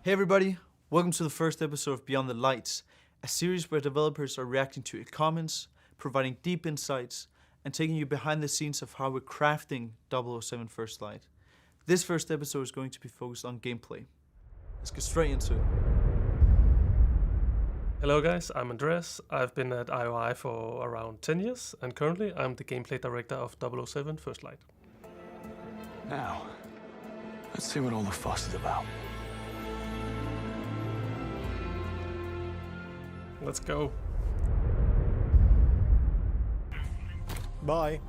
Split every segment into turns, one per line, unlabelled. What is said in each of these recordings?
Hey everybody, welcome to the first episode of Beyond the Lights, a series where developers are reacting to your comments, providing deep insights, and taking you behind the scenes of how we're crafting 007 First Light. This first episode is going to be focused on gameplay. Let's get straight into it.
Hello guys, I'm Andreas. I've been at IOI for around 10 years, and currently I'm the gameplay director of 007 First Light.
Now, let's see what all the fuss is about.
Let's go.
Bye.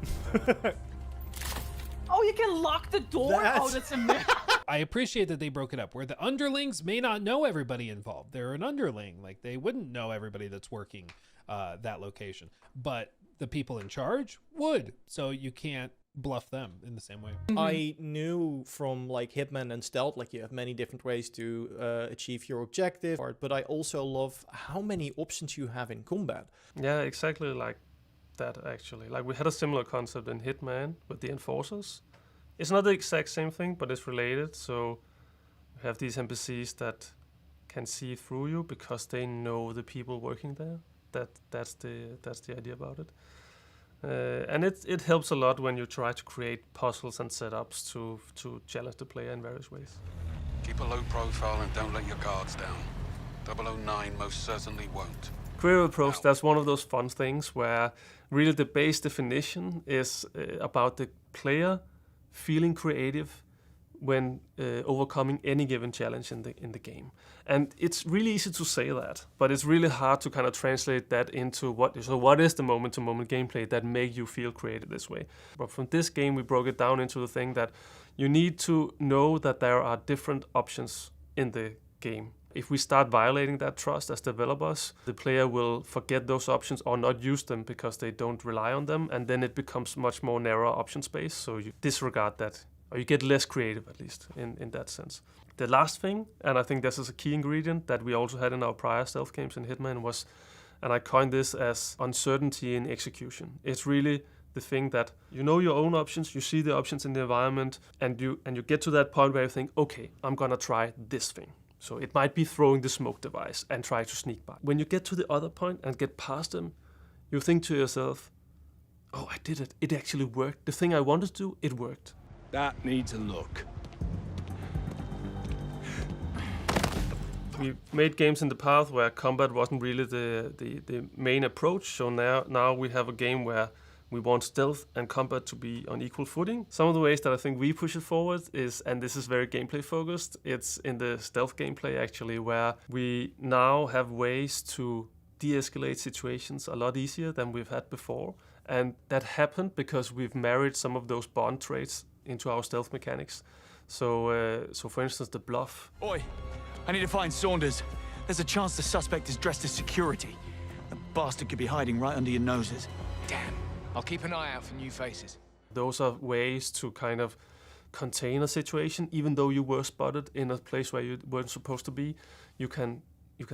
Oh, you can lock the door? Oh, that's amazing.
I appreciate that they broke it up, where the underlings may not know everybody involved. They're an underling. Like, they wouldn't know everybody that's working that location. But the people in charge would. So you can't bluff them in the same way.
I knew from like Hitman and Stealth, like you have many different ways to achieve your objective, but I also love how many options you have in combat.
Yeah, exactly like that actually. Like we had a similar concept in Hitman with the enforcers. It's not the exact same thing, but it's related. So you have these NPCs that can see through you because they know the people working there. That's the idea about it. And it helps a lot when you try to create puzzles and setups to challenge the player in various ways.
Keep a low profile and don't let your guards down. 009 most certainly won't.
Creative approach, that's one of those fun things where really the base definition is about the player feeling creative when overcoming any given challenge in the game. And it's really easy to say that, but it's really hard to kind of translate that into what is the moment-to-moment gameplay that make you feel creative this way. But from this game, we broke it down into the thing that you need to know that there are different options in the game. If we start violating that trust as developers, the player will forget those options or not use them because they don't rely on them, and then it becomes much more narrow option space, so you disregard that. Or you get less creative, at least, in that sense. The last thing, and I think this is a key ingredient that we also had in our prior stealth games in Hitman, was, and I coined this as uncertainty in execution. It's really the thing that you know your own options, you see the options in the environment, and you get to that point where you think, okay, I'm gonna try this thing. So it might be throwing the smoke device and try to sneak by. When you get to the other point and get past them, you think to yourself, oh, I did it. It actually worked. The thing I wanted to do, it worked.
That needs a look.
We made games in the past where combat wasn't really the main approach. So now we have a game where we want stealth and combat to be on equal footing. Some of the ways that I think we push it forward is, and this is very gameplay focused, it's in the stealth gameplay actually, where we now have ways to de-escalate situations a lot easier than we've had before. And that happened because we've married some of those bond traits into our stealth mechanics. So for instance, the bluff.
Oi, I need to find Saunders. There's a chance the suspect is dressed as security. The bastard could be hiding right under your noses.
Damn. I'll keep an eye out for new faces.
Those are ways to kind of contain a situation, even though you were spotted in a place where you weren't supposed to be. You can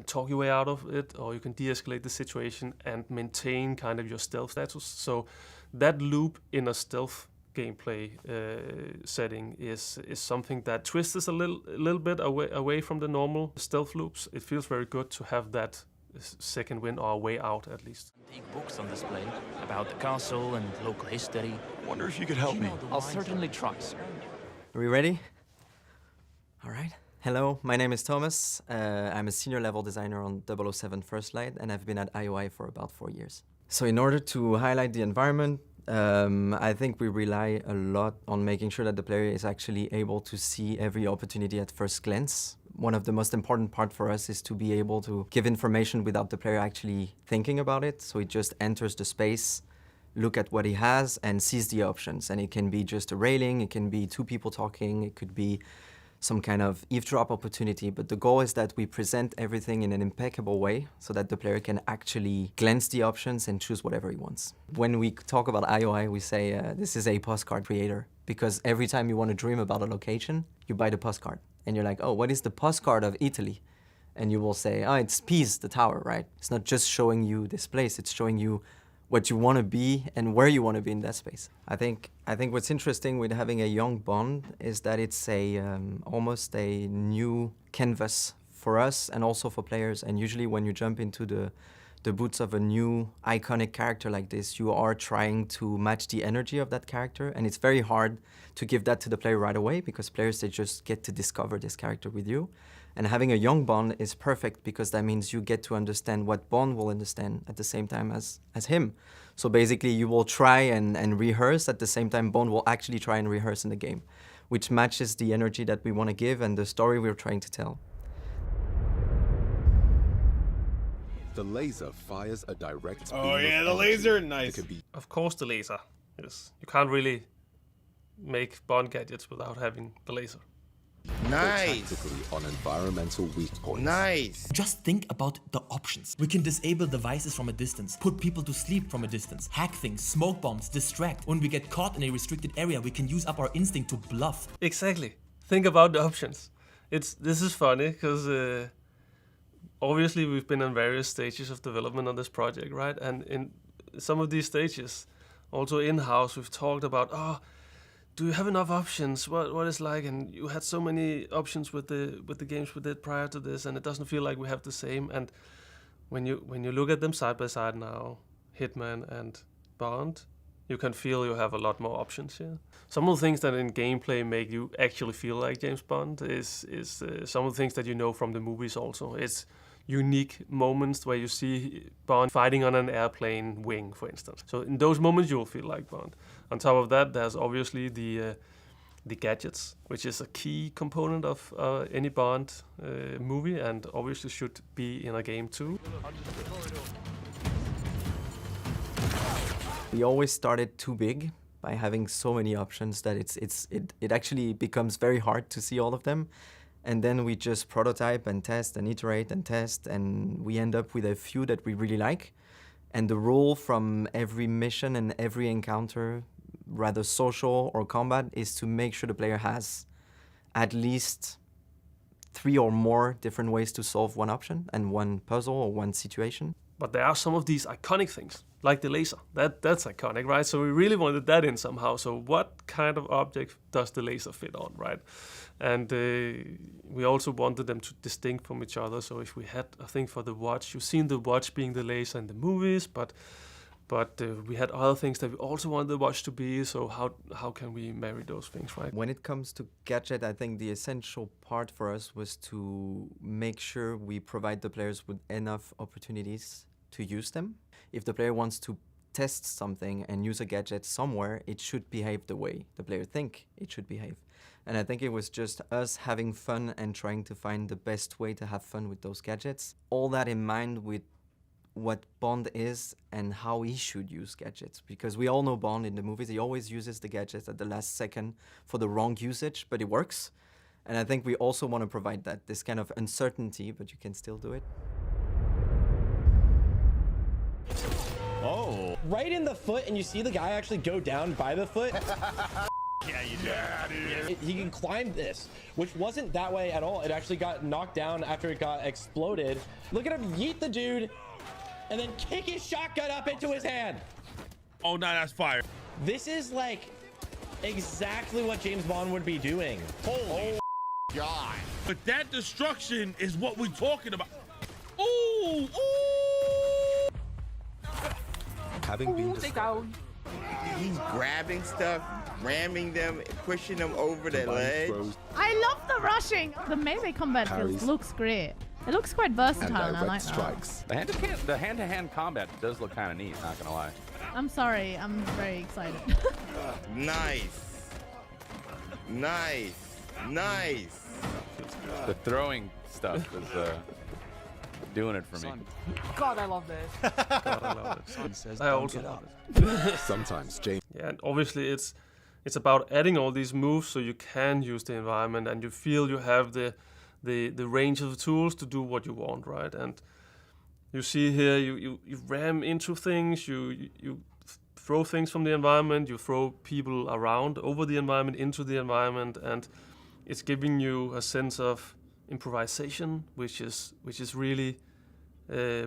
talk your way out of it, or you can de-escalate the situation and maintain kind of your stealth status. So that loop in a stealth gameplay setting is something that twists us a little bit away from the normal stealth loops. It feels very good to have that second win or way out at least.
Antique books on display about the castle and local history.
Wonder if you could help me.
I'll certainly try, sir.
Are we ready? All right. Hello, my name is Thomas. I'm a senior level designer on 007 First Light, and I've been at IOI for about 4 years. So in order to highlight the environment, I think we rely a lot on making sure that the player is actually able to see every opportunity at first glance. One of the most important part for us is to be able to give information without the player actually thinking about it. So he just enters the space, look at what he has, and sees the options. And it can be just a railing, it can be two people talking, it could be some kind of eavesdrop opportunity, but the goal is that we present everything in an impeccable way so that the player can actually glance the options and choose whatever he wants. When we talk about IOI, we say this is a postcard creator, because every time you want to dream about a location, you buy the postcard. And you're like, oh, what is the postcard of Italy? And you will say, oh, it's Pise, the tower, right? It's not just showing you this place, it's showing you what you want to be and where you want to be in that space. I think what's interesting with having a young Bond is that it's almost a new canvas for us and also for players. And usually when you jump into the boots of a new iconic character like this, you are trying to match the energy of that character, and it's very hard to give that to the player right away because players, they just get to discover this character with you. And having a young Bond is perfect because that means you get to understand what Bond will understand at the same time as him. So basically you will try and rehearse at the same time Bond will actually try and rehearse in the game, which matches the energy that we want to give and the story we're trying to tell.
The laser fires a direct beam.
Oh yeah, the laser, nice.
Of course the laser. Yes. You can't really make Bond gadgets without having the laser.
Nice. Tactically on environmental weak points.
Nice. Just think about the options. We can disable devices from a distance, put people to sleep from a distance, hack things, smoke bombs, distract. When we get caught in a restricted area, we can use up our instinct to bluff.
Exactly. Think about the options. This is funny because obviously we've been in various stages of development on this project, right? And in some of these stages, also in-house, we've talked about, do you have enough options? What is like? And you had so many options with the games we did prior to this, and it doesn't feel like we have the same. And when you look at them side by side now, Hitman and Bond, you can feel you have a lot more options here. Some of the things that in gameplay make you actually feel like James Bond is some of the things that you know from the movies also. It's unique moments where you see Bond fighting on an airplane wing, for instance. So in those moments, you'll feel like Bond. On top of that, there's obviously the gadgets, which is a key component of any Bond movie, and obviously should be in a game too.
We always started too big by having so many options that it actually becomes very hard to see all of them. And then we just prototype and test and iterate and test, and we end up with a few that we really like. And the rule from every mission and every encounter, rather social or combat, is to make sure the player has at least 3 or more different ways to solve one option and one puzzle or one situation.
But there are some of these iconic things, like the laser. That's iconic, right? So we really wanted that in somehow. So what kind of object does the laser fit on, right? And we also wanted them to distinct from each other. So if we had a thing for the watch, you've seen the watch being the laser in the movies, but we had other things that we also wanted the watch to be. So how can we marry those things, right?
When it comes to gadget, I think the essential part for us was to make sure we provide the players with enough opportunities to use them. If the player wants to test something and use a gadget somewhere, it should behave the way the player think it should behave. And I think it was just us having fun and trying to find the best way to have fun with those gadgets. All that in mind with what Bond is and how he should use gadgets. Because we all know Bond in the movies, he always uses the gadgets at the last second for the wrong usage, but it works. And I think we also want to provide that, this kind of uncertainty, but you can still do it.
Oh. Right in the foot, and you see the guy actually go down by the foot.
Yeah, you do. Yeah, dude.
He can climb this, which wasn't that way at all. It actually got knocked down after it got exploded. Look at him yeet the dude, and then kick his shotgun up into his hand.
Oh, no, that's fire.
This is like exactly what James Bond would be doing.
Holy God. But that destruction is what we're talking about. Ooh, ooh.
Having been described,
he's grabbing stuff, ramming them, pushing them over the ledge.
I love the rushing. The melee combat looks great. It looks quite versatile, and I like
strikes.
that.
The hand-to-hand combat does look kind of neat, not gonna lie.
I'm sorry, I'm very excited.
Nice. Nice. Nice.
The throwing stuff is doing it for me.
God, I love this.
God, I love it. I also love it.
Sometimes, James.
Yeah, and obviously it's about adding all these moves so you can use the environment and you feel you have the range of the tools to do what you want, right? And you see here, you ram into things, you throw things from the environment, you throw people around over the environment into the environment, and it's giving you a sense of improvisation, which is really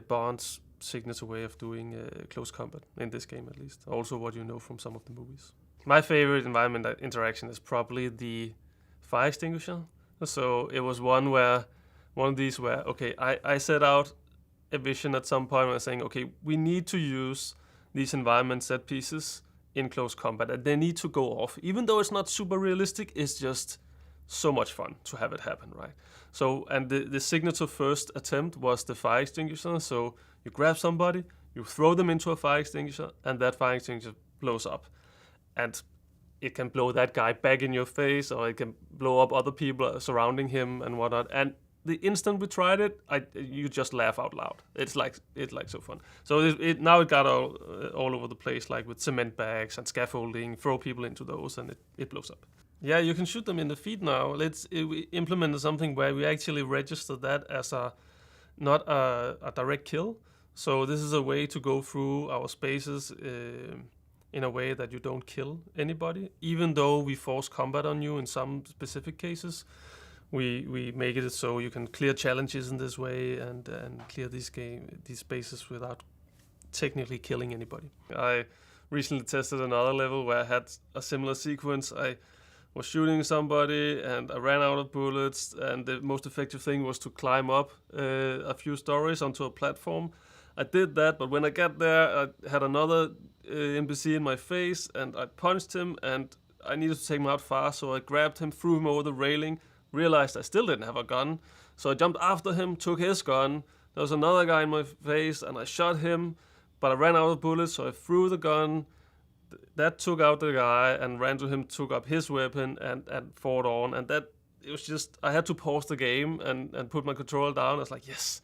Bond's signature way of doing close combat, in this game at least. Also what you know from some of the movies. My favorite environment interaction is probably the fire extinguisher. So it was one of these where, okay, I set out a vision at some point where I was saying, okay, we need to use these environment set pieces in close combat, and they need to go off. Even though it's not super realistic, it's just so much fun to have it happen, right? So, and the signature first attempt was the fire extinguisher. So you grab somebody, you throw them into a fire extinguisher, and that fire extinguisher blows up. And it can blow that guy back in your face, or it can blow up other people surrounding him and whatnot. And the instant we tried it, you just laugh out loud. It's like so fun. So now it got all over the place, like with cement bags and scaffolding. Throw people into those, and it blows up. Yeah, you can shoot them in the feet now. We implemented something where we actually register that as not a direct kill. So this is a way to go through our spaces in a way that you don't kill anybody, even though we force combat on you in some specific cases. We make it so you can clear challenges in this way and clear these spaces without technically killing anybody. I recently tested another level where I had a similar sequence. I was shooting somebody and I ran out of bullets, and the most effective thing was to climb up a few stories onto a platform. I did that, but when I got there, I had another NPC in my face, and I punched him, and I needed to take him out fast, so I grabbed him, threw him over the railing, realized I still didn't have a gun, so I jumped after him, took his gun. There was another guy in my face, and I shot him, but I ran out of bullets, so I threw the gun. That took out the guy, and ran to him, took up his weapon, and fought on. And it was just, I had to pause the game and put my controller down. I was like, yes,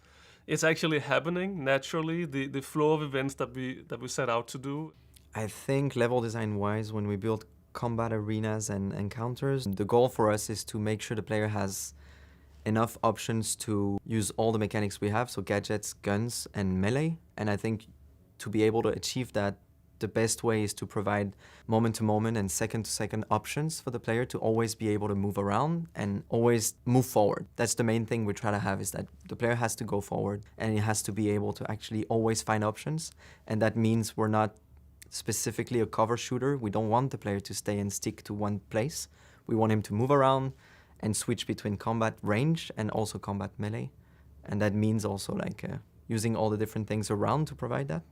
it's actually happening naturally, the flow of events that we set out to do.
I think level design-wise, when we build combat arenas and encounters, the goal for us is to make sure the player has enough options to use all the mechanics we have, so gadgets, guns, and melee. And I think to be able to achieve that, the best way is to provide moment-to-moment and second-to-second options for the player to always be able to move around and always move forward. That's the main thing we try to have, is that the player has to go forward and he has to be able to actually always find options. And that means we're not specifically a cover shooter. We don't want the player to stay and stick to one place. We want him to move around and switch between combat range and also combat melee. And that means also using all the different things around to provide that.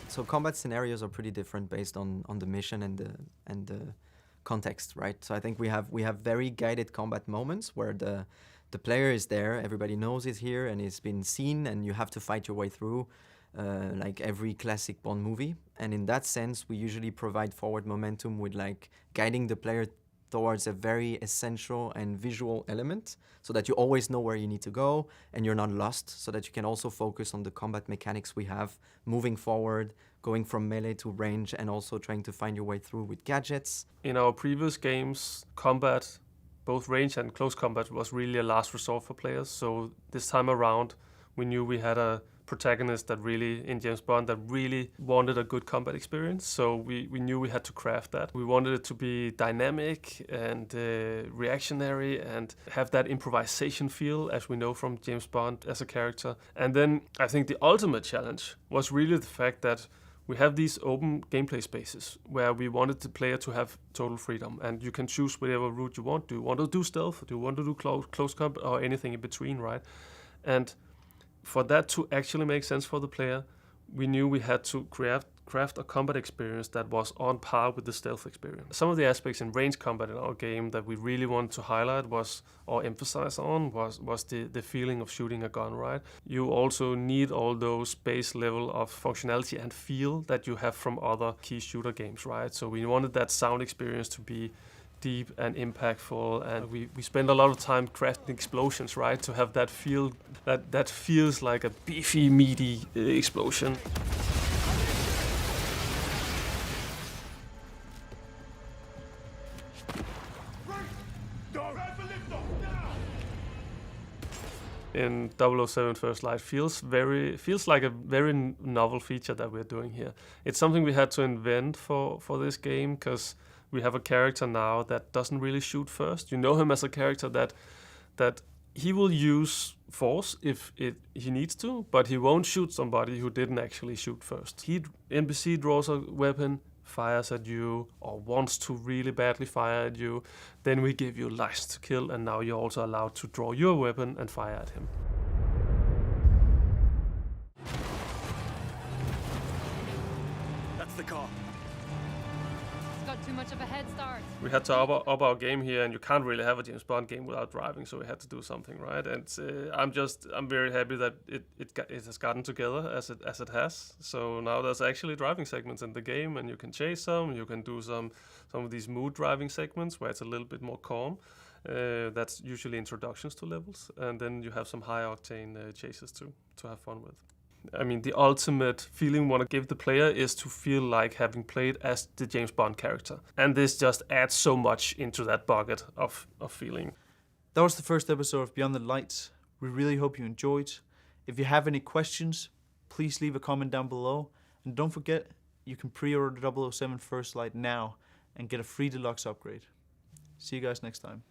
So combat scenarios are pretty different based on the mission and the context, right? So I think we have very guided combat moments where the player is there, everybody knows he's here and he's been seen, and you have to fight your way through, like every classic Bond movie. And in that sense, we usually provide forward momentum with guiding the player towards a very essential and visual element, so that you always know where you need to go and you're not lost, so that you can also focus on the combat mechanics we have, moving forward, going from melee to range, and also trying to find your way through with gadgets.
In our previous games, combat, both range and close combat, was really a last resort for players. So this time around, we knew we had a protagonist that really, in James Bond, that really wanted a good combat experience. So we knew we had to craft that. We wanted it to be dynamic and reactionary and have that improvisation feel, as we know from James Bond as a character. And then I think the ultimate challenge was really the fact that we have these open gameplay spaces where we wanted the player to have total freedom, and you can choose whatever route you want. Do you want to do stealth? Do you want to do close combat, or anything in between, right? And for that to actually make sense for the player, we knew we had to craft a combat experience that was on par with the stealth experience. Some of the aspects in range combat in our game that we really wanted to highlight or emphasize on was the feeling of shooting a gun, right? You also need all those base level of functionality and feel that you have from other key shooter games, right? So we wanted that sound experience to be deep and impactful, and we spend a lot of time crafting explosions, right, to have that feel that feels like a beefy, meaty explosion. In 007 First Light feels like a very novel feature that we're doing here. It's something we had to invent for this game, because we have a character now that doesn't really shoot first. You know him as a character that he will use force if he needs to, but he won't shoot somebody who didn't actually shoot first. NPC draws a weapon, fires at you, or wants to really badly fire at you, then we give you license to kill, and now you're also allowed to draw your weapon and fire at him.
That's the car.
It's got too much of a head start.
We had to up our game here, and you can't really have a James Bond game without driving, so we had to do something, right? And I'm very happy that it has gotten together as it has. So now there's actually driving segments in the game, and you can chase some. You can do some of these mood driving segments where it's a little bit more calm. That's usually introductions to levels, and then you have some high octane chases too to have fun with. I mean, the ultimate feeling we want to give the player is to feel like having played as the James Bond character. And this just adds so much into that bucket of feeling.
That was the first episode of Beyond the Lights. We really hope you enjoyed. If you have any questions, please leave a comment down below. And don't forget, you can pre-order 007 First Light now and get a free deluxe upgrade. See you guys next time.